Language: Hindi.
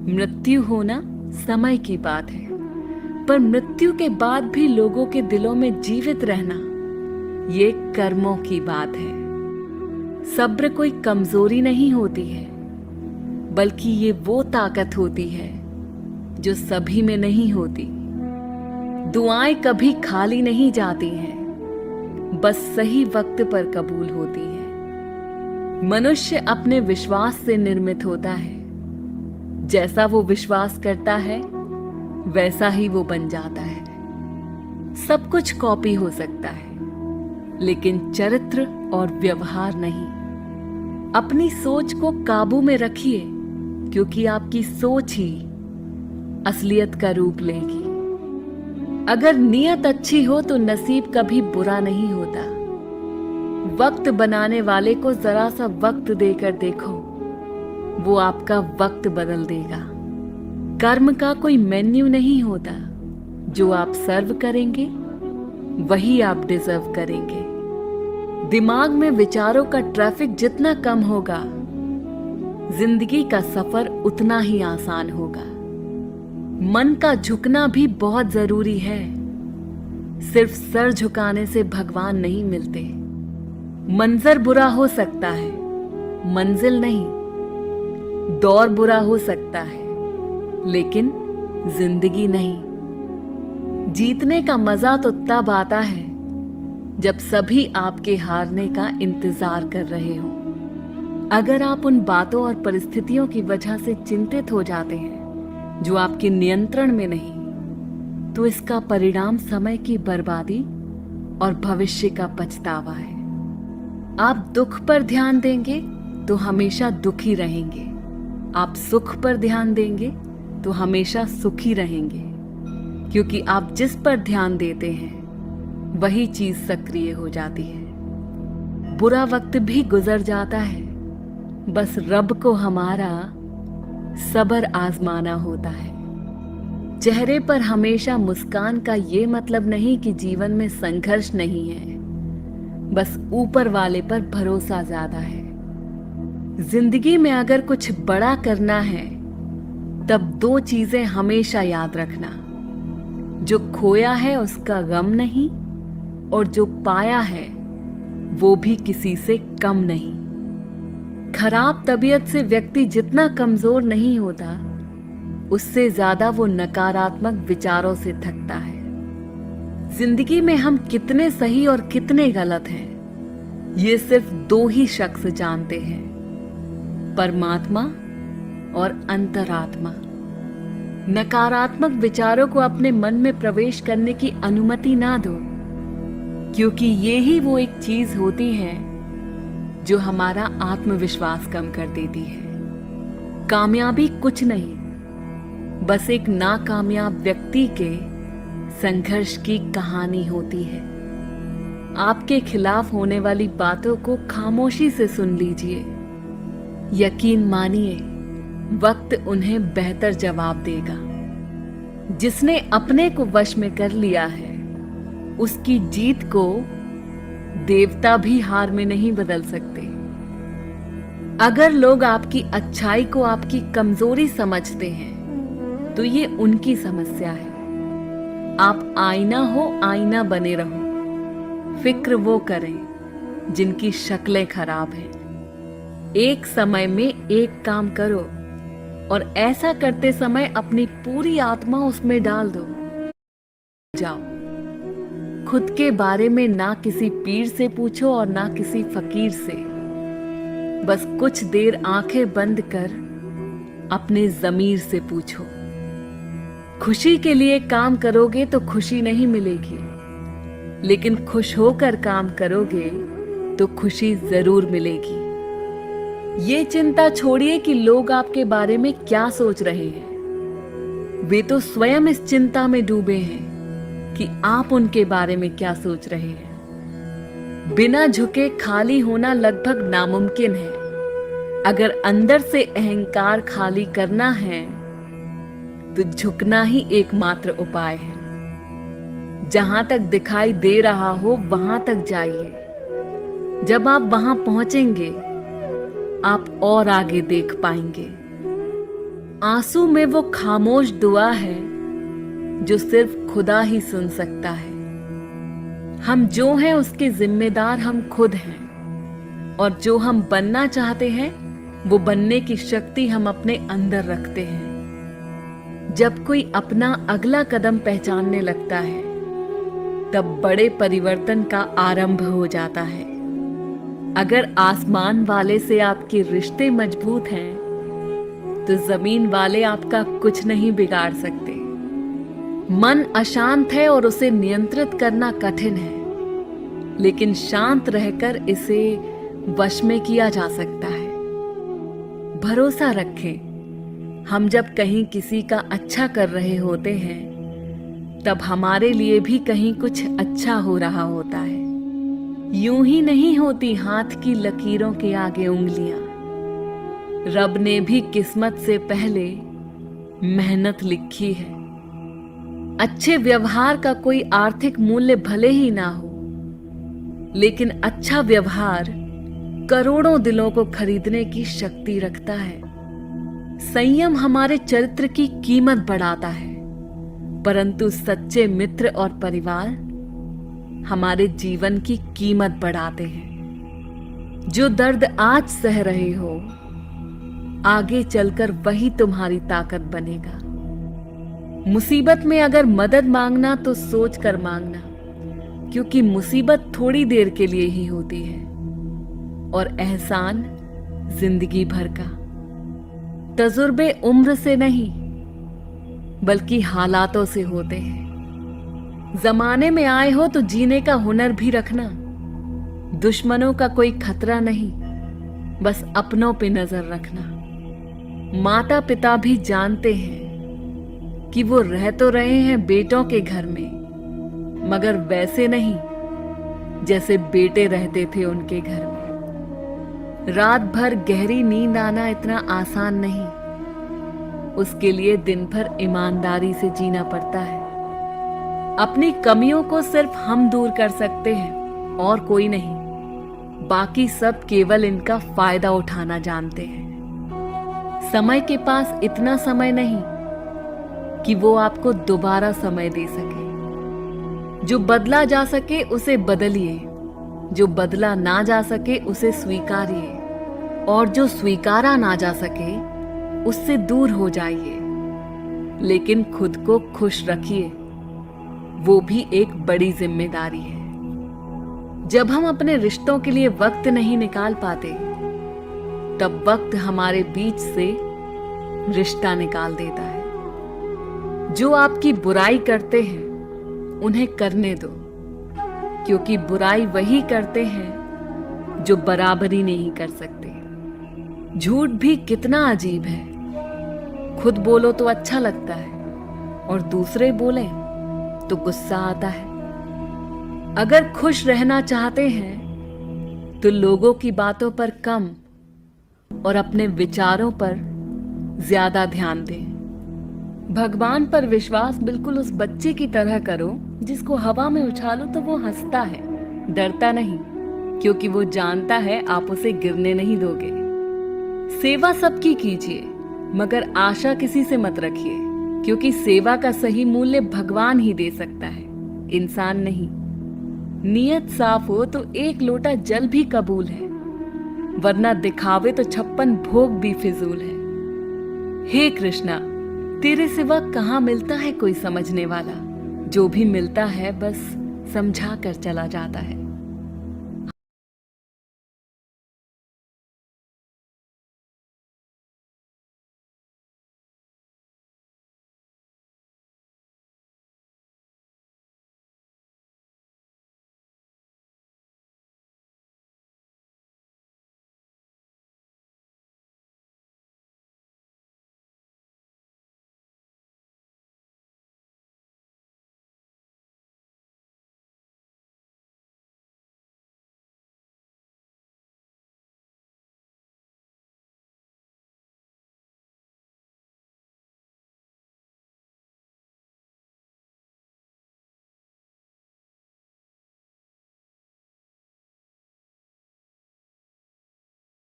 मृत्यु होना समय की बात है, पर मृत्यु के बाद भी लोगों के दिलों में जीवित रहना ये कर्मों की बात है। सब्र कोई कमजोरी नहीं होती है, बल्कि ये वो ताकत होती है जो सभी में नहीं होती। दुआएं कभी खाली नहीं जाती हैं, बस सही वक्त पर कबूल होती है। मनुष्य अपने विश्वास से निर्मित होता है। जैसा वो विश्वास करता है वैसा ही वो बन जाता है। सब कुछ कॉपी हो सकता है, लेकिन चरित्र और व्यवहार नहीं। अपनी सोच को काबू में रखिए, क्योंकि आपकी सोच ही असलियत का रूप लेगी। अगर नीयत अच्छी हो तो नसीब कभी बुरा नहीं होता। वक्त बनाने वाले को जरा सा वक्त देकर देखो, वो आपका वक्त बदल देगा। कर्म का कोई मेन्यू नहीं होता। जो आप सर्व करेंगे वही आप डिजर्व करेंगे। दिमाग में विचारों का ट्रैफिक जितना कम होगा, जिंदगी का सफर उतना ही आसान होगा। मन का झुकना भी बहुत जरूरी है। सिर्फ सर झुकाने से भगवान नहीं मिलते। मंजर बुरा हो सकता है, मंजिल नहीं। दौर बुरा हो सकता है, लेकिन जिंदगी नहीं। जीतने का मजा तो तब आता है जब सभी आपके हारने का इंतजार कर रहे हो। अगर आप उन बातों और परिस्थितियों की वजह से चिंतित हो जाते हैं जो आपके नियंत्रण में नहीं, तो इसका परिणाम समय की बर्बादी और भविष्य का पछतावा है। आप दुख पर ध्यान देंगे तो हमेशा दुखी रहेंगे। आप सुख पर ध्यान देंगे तो हमेशा सुखी रहेंगे, क्योंकि आप जिस पर ध्यान देते हैं वही चीज सक्रिय हो जाती है। बुरा वक्त भी गुजर जाता है, बस रब को हमारा सब्र आजमाना होता है। चेहरे पर हमेशा मुस्कान का ये मतलब नहीं कि जीवन में संघर्ष नहीं है, बस ऊपर वाले पर भरोसा ज्यादा है। जिंदगी में अगर कुछ बड़ा करना है तब दो चीजें हमेशा याद रखना। जो खोया है उसका गम नहीं, और जो पाया है वो भी किसी से कम नहीं। खराब तबीयत से व्यक्ति जितना कमजोर नहीं होता, उससे ज्यादा वो नकारात्मक विचारों से थकता है। जिंदगी में हम कितने सही और कितने गलत हैं, ये सिर्फ दो ही शख्स जानते हैं, परमात्मा और अंतरात्मा। नकारात्मक विचारों को अपने मन में प्रवेश करने की अनुमति ना दो, क्योंकि ये ही वो एक चीज होती है जो हमारा आत्मविश्वास कम कर देती है। कामयाबी कुछ नहीं, बस एक नाकामयाब व्यक्ति के संघर्ष की कहानी होती है। आपके खिलाफ होने वाली बातों को खामोशी से सुन लीजिए। यकीन मानिए, वक्त उन्हें बेहतर जवाब देगा। जिसने अपने को वश में कर लिया है, उसकी जीत को देवता भी हार में नहीं बदल सकते। अगर लोग आपकी अच्छाई को आपकी कमजोरी समझते हैं, तो ये उनकी समस्या है। आप आईना हो, आईना बने रहो। फिक्र वो करें जिनकी शक्लें खराब हैं। एक समय में एक काम करो, और ऐसा करते समय अपनी पूरी आत्मा उसमें डाल दो। जाओ, खुद के बारे में ना किसी पीर से पूछो और ना किसी फकीर से। बस कुछ देर आंखें बंद कर अपने ज़मीर से पूछो। खुशी के लिए काम करोगे तो खुशी नहीं मिलेगी, लेकिन खुश होकर काम करोगे तो खुशी जरूर मिलेगी। ये चिंता छोड़िए कि लोग आपके बारे में क्या सोच रहे हैं। वे तो स्वयं इस चिंता में डूबे हैं कि आप उनके बारे में क्या सोच रहे हैं। बिना झुके खाली होना लगभग नामुमकिन है। अगर अंदर से अहंकार खाली करना है तो झुकना ही एकमात्र उपाय है। जहां तक दिखाई दे रहा हो वहां तक जाइए। जब आप वहां पहुंचेंगे, आप और आगे देख पाएंगे। आंसू में वो खामोश दुआ है जो सिर्फ खुदा ही सुन सकता है। हम जो हैं उसके जिम्मेदार हम खुद हैं, और जो हम बनना चाहते हैं वो बनने की शक्ति हम अपने अंदर रखते हैं। जब कोई अपना अगला कदम पहचानने लगता है तब बड़े परिवर्तन का आरंभ हो जाता है। अगर आसमान वाले से आपके रिश्ते मजबूत हैं तो जमीन वाले आपका कुछ नहीं बिगाड़ सकते। मन अशांत है और उसे नियंत्रित करना कठिन है, लेकिन शांत रहकर इसे वश में किया जा सकता है। भरोसा रखें, हम जब कहीं किसी का अच्छा कर रहे होते हैं तब हमारे लिए भी कहीं कुछ अच्छा हो रहा होता है। यूं ही नहीं होती हाथ की लकीरों के आगे उंगलियां। रब ने भी किस्मत से पहले मेहनत लिखी है। अच्छे व्यवहार का कोई आर्थिक मूल्य भले ही ना हो, लेकिन अच्छा व्यवहार करोड़ों दिलों को खरीदने की शक्ति रखता है। संयम हमारे चरित्र की कीमत बढ़ाता है, परंतु सच्चे मित्र और परिवार हमारे जीवन की कीमत बढ़ाते हैं। जो दर्द आज सह रहे हो, आगे चलकर वही तुम्हारी ताकत बनेगा। मुसीबत में अगर मदद मांगना तो सोच कर मांगना, क्योंकि मुसीबत थोड़ी देर के लिए ही होती है और एहसान जिंदगी भर का। तजुर्बे उम्र से नहीं बल्कि हालातों से होते हैं। जमाने में आए हो तो जीने का हुनर भी रखना। दुश्मनों का कोई खतरा नहीं, बस अपनों पे नजर रखना। माता पिता भी जानते हैं कि वो रह तो रहे हैं बेटों के घर में, मगर वैसे नहीं जैसे बेटे रहते थे उनके घर में। रात भर गहरी नींद आना इतना आसान नहीं, उसके लिए दिन भर ईमानदारी से जीना पड़ता है। अपनी कमियों को सिर्फ हम दूर कर सकते हैं और कोई नहीं। बाकी सब केवल इनका फायदा उठाना जानते हैं। समय के पास इतना समय नहीं कि वो आपको दोबारा समय दे सके। जो बदला जा सके उसे बदलिए, जो बदला ना जा सके उसे स्वीकारिए, और जो स्वीकारा ना जा सके उससे दूर हो जाइए। लेकिन खुद को खुश रखिए, वो भी एक बड़ी जिम्मेदारी है। जब हम अपने रिश्तों के लिए वक्त नहीं निकाल पाते तब वक्त हमारे बीच से रिश्ता निकाल देता है। जो आपकी बुराई करते हैं उन्हें करने दो, क्योंकि बुराई वही करते हैं जो बराबरी नहीं कर सकते। झूठ भी कितना अजीब है। खुद बोलो तो अच्छा लगता है और दूसरे बोले तो गुस्सा आता है। अगर खुश रहना चाहते हैं तो लोगों की बातों पर कम और अपने विचारों पर ज्यादा ध्यान दें। भगवान पर विश्वास बिल्कुल उस बच्चे की तरह करो जिसको हवा में उछालो तो वो हंसता है, डरता नहीं, क्योंकि वो जानता है आप उसे गिरने नहीं दोगे। सेवा सबकी कीजिए, मगर आशा किसी से मत रखिए, क्योंकि सेवा का सही मूल्य भगवान ही दे सकता है, इंसान नहीं। नियत साफ हो तो एक लोटा जल भी कबूल है, वरना दिखावे तो 56 भोग भी फिजूल है। हे कृष्णा, तेरे सिवा कहाँ मिलता है कोई समझने वाला। जो भी मिलता है बस समझा कर चला जाता है।